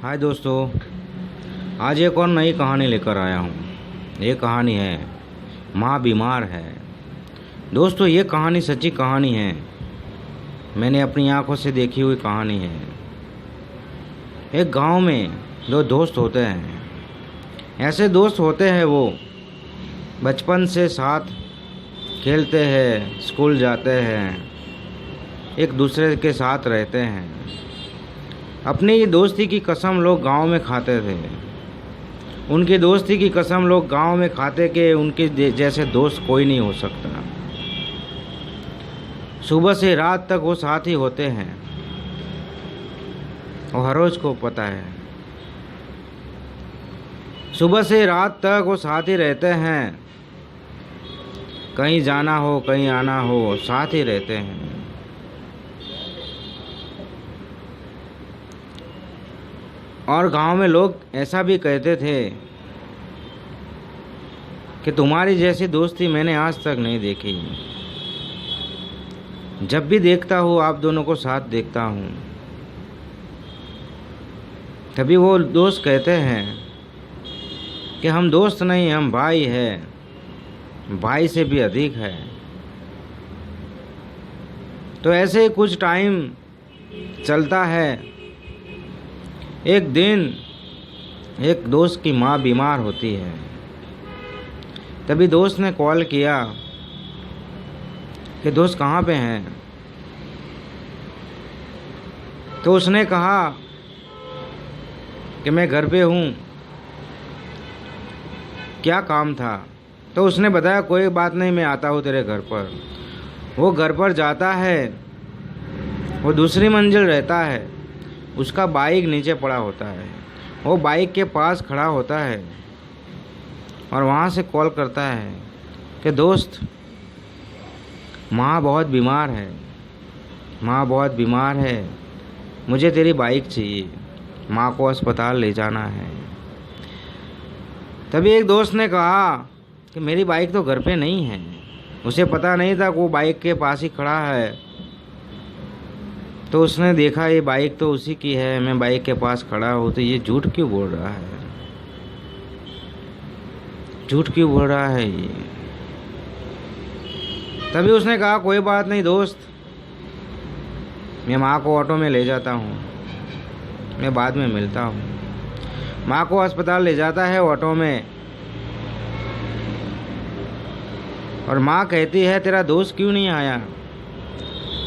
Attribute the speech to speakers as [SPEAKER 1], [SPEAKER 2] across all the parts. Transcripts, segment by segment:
[SPEAKER 1] हाय दोस्तों, आज एक और नई कहानी लेकर आया हूँ। ये कहानी है माँ बीमार है। दोस्तों, ये कहानी सच्ची कहानी है। मैंने अपनी आंखों से देखी हुई कहानी है। एक गांव में दो दोस्त होते हैं। ऐसे दोस्त होते हैं वो बचपन से साथ खेलते हैं, स्कूल जाते हैं, एक दूसरे के साथ रहते हैं। अपनी दोस्ती की कसम लोग गांव में खाते थे। उनकी दोस्ती की कसम लोग गांव में खाते कि उनके जैसे दोस्त कोई नहीं हो सकता। सुबह से रात तक वो साथ ही होते हैं और हर रोज को पता है। सुबह से रात तक वो साथ ही रहते हैं। कहीं जाना हो, कहीं आना हो, साथ ही रहते हैं। और गांव में लोग ऐसा भी कहते थे कि तुम्हारी जैसी दोस्ती मैंने आज तक नहीं देखी। जब भी देखता हूँ आप दोनों को साथ देखता हूँ। तभी वो दोस्त कहते हैं कि हम दोस्त नहीं, हम भाई हैं, भाई से भी अधिक है। तो ऐसे ही कुछ टाइम चलता है। एक दिन एक दोस्त की माँ बीमार होती है। तभी दोस्त ने कॉल किया कि दोस्त कहाँ पे हैं। तो उसने कहा कि मैं घर पे हूँ, क्या काम था। तो उसने बताया कोई बात नहीं, मैं आता हूँ तेरे घर पर। वो घर पर जाता है। वो दूसरी मंजिल रहता है। उसका बाइक नीचे पड़ा होता है। वो बाइक के पास खड़ा होता है और वहाँ से कॉल करता है कि दोस्त, माँ बहुत बीमार है, माँ बहुत बीमार है, मुझे तेरी बाइक चाहिए, माँ को अस्पताल ले जाना है। तभी एक दोस्त ने कहा कि मेरी बाइक तो घर पे नहीं है। उसे पता नहीं था कि वो बाइक के पास ही खड़ा है। तो उसने देखा ये बाइक तो उसी की है, मैं बाइक के पास खड़ा हूँ, तो ये झूठ क्यों बोल रहा है, झूठ क्यों बोल रहा है ये। तभी उसने कहा कोई बात नहीं दोस्त, मैं माँ को ऑटो में ले जाता हूँ, मैं बाद में मिलता हूँ। माँ को अस्पताल ले जाता है ऑटो में। और माँ कहती है तेरा दोस्त क्यों नहीं आया,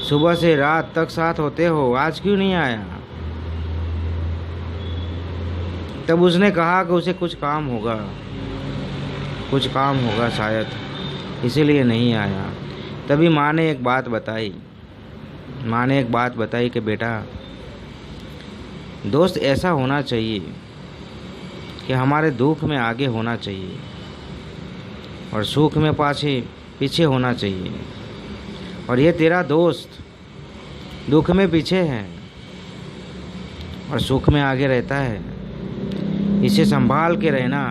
[SPEAKER 1] सुबह से रात तक साथ होते हो, आज क्यों नहीं आया। तब उसने कहा कि उसे कुछ काम होगा, कुछ काम होगा शायद, इसीलिए नहीं आया। तभी माँ ने एक बात बताई। माँ ने एक बात बताई कि बेटा, दोस्त ऐसा होना चाहिए कि हमारे दुख में आगे होना चाहिए और सुख में पीछे होना चाहिए। और ये तेरा दोस्त दुख में पीछे है और सुख में आगे रहता है। इसे संभाल के रहना,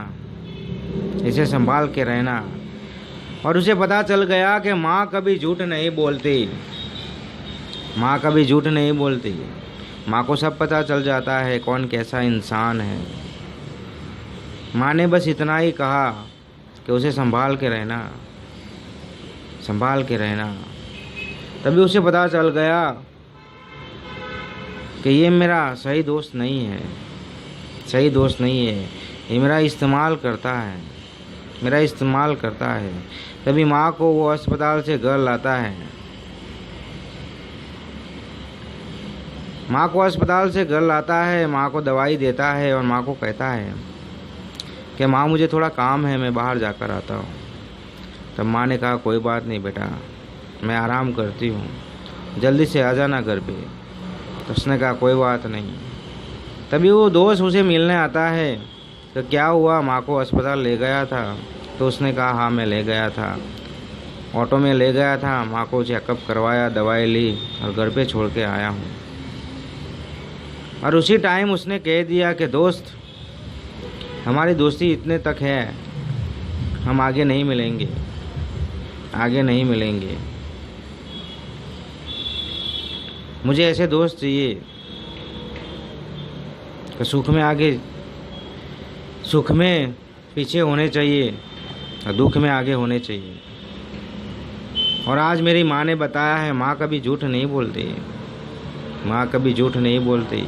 [SPEAKER 1] इसे संभाल के रहना। और उसे पता चल गया कि माँ कभी झूठ नहीं बोलती, माँ कभी झूठ नहीं बोलती। माँ को सब पता चल जाता है कौन कैसा इंसान है। माँ ने बस इतना ही कहा कि उसे संभाल के रहना, संभाल के रहना। तभी उसे पता चल गया कि ये मेरा सही दोस्त नहीं है, सही दोस्त नहीं है, ये मेरा इस्तेमाल करता है, मेरा इस्तेमाल करता है। तभी माँ को वो अस्पताल से घर लाता है। माँ को अस्पताल से घर लाता है, माँ को दवाई देता है और माँ को कहता है कि माँ मुझे थोड़ा काम है, मैं बाहर जाकर आता हूँ। तब माँ ने कहा कोई बात नहीं बेटा, मैं आराम करती हूँ, जल्दी से आ जाना घर पे। तो उसने कहा कोई बात नहीं। तभी वो दोस्त उसे मिलने आता है तो क्या हुआ, माँ को अस्पताल ले गया था। तो उसने कहा हाँ मैं ले गया था, ऑटो में ले गया था, माँ को चेकअप करवाया, दवाई ली और घर पे छोड़ के आया हूँ। और उसी टाइम उसने कह दिया कि दोस्त, हमारी दोस्ती इतने तक है, हम आगे नहीं मिलेंगे, आगे नहीं मिलेंगे। मुझे ऐसे दोस्त चाहिए कि सुख में पीछे होने चाहिए और दुख में आगे होने चाहिए। और आज मेरी माँ ने बताया है, माँ कभी झूठ नहीं बोलती, माँ कभी झूठ नहीं बोलती।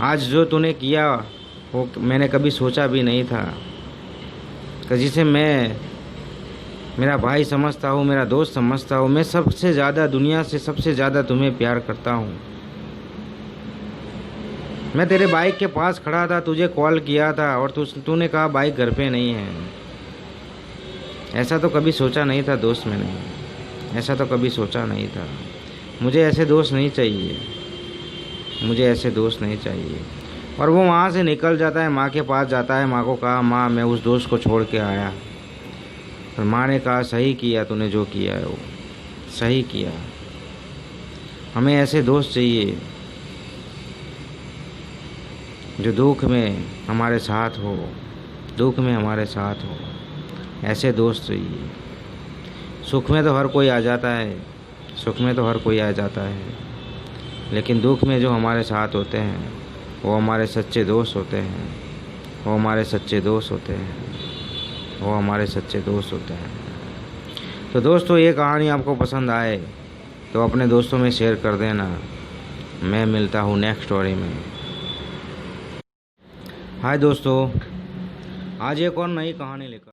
[SPEAKER 1] आज जो तूने किया वो मैंने कभी सोचा भी नहीं था कि जिसे मैं मेरा भाई समझता हूँ, मेरा दोस्त समझता हूँ, मैं सबसे ज़्यादा दुनिया से सबसे ज़्यादा तुम्हें प्यार करता हूँ। मैं तेरे बाइक के पास खड़ा था, तुझे कॉल किया था और तूने कहा बाइक घर पे नहीं है। ऐसा तो कभी सोचा नहीं था दोस्त मैंने, ऐसा तो कभी सोचा नहीं था। मुझे ऐसे दोस्त नहीं चाहिए, मुझे ऐसे दोस्त नहीं चाहिए। और वो वहाँ से निकल जाता है, माँ के पास जाता है, माँ को कहा माँ मैं उस दोस्त को छोड़ के आया। और माँ ने कहा सही किया तूने, जो किया है वो सही किया। हमें ऐसे दोस्त चाहिए जो दुख में हमारे साथ हो, दुख में हमारे साथ हो। ऐसे दोस्त चाहिए। सुख में तो हर कोई आ जाता है, सुख में तो हर कोई आ जाता है, लेकिन दुख में जो हमारे साथ होते हैं वो हमारे सच्चे दोस्त होते हैं, वो हमारे सच्चे दोस्त होते हैं, वो हमारे सच्चे दोस्त होते हैं। तो दोस्तों, ये कहानी आपको पसंद आए तो अपने दोस्तों में शेयर कर देना। मैं मिलता हूँ नेक्स्ट स्टोरी में। हाय दोस्तों, आज एक और नई कहानी लेकर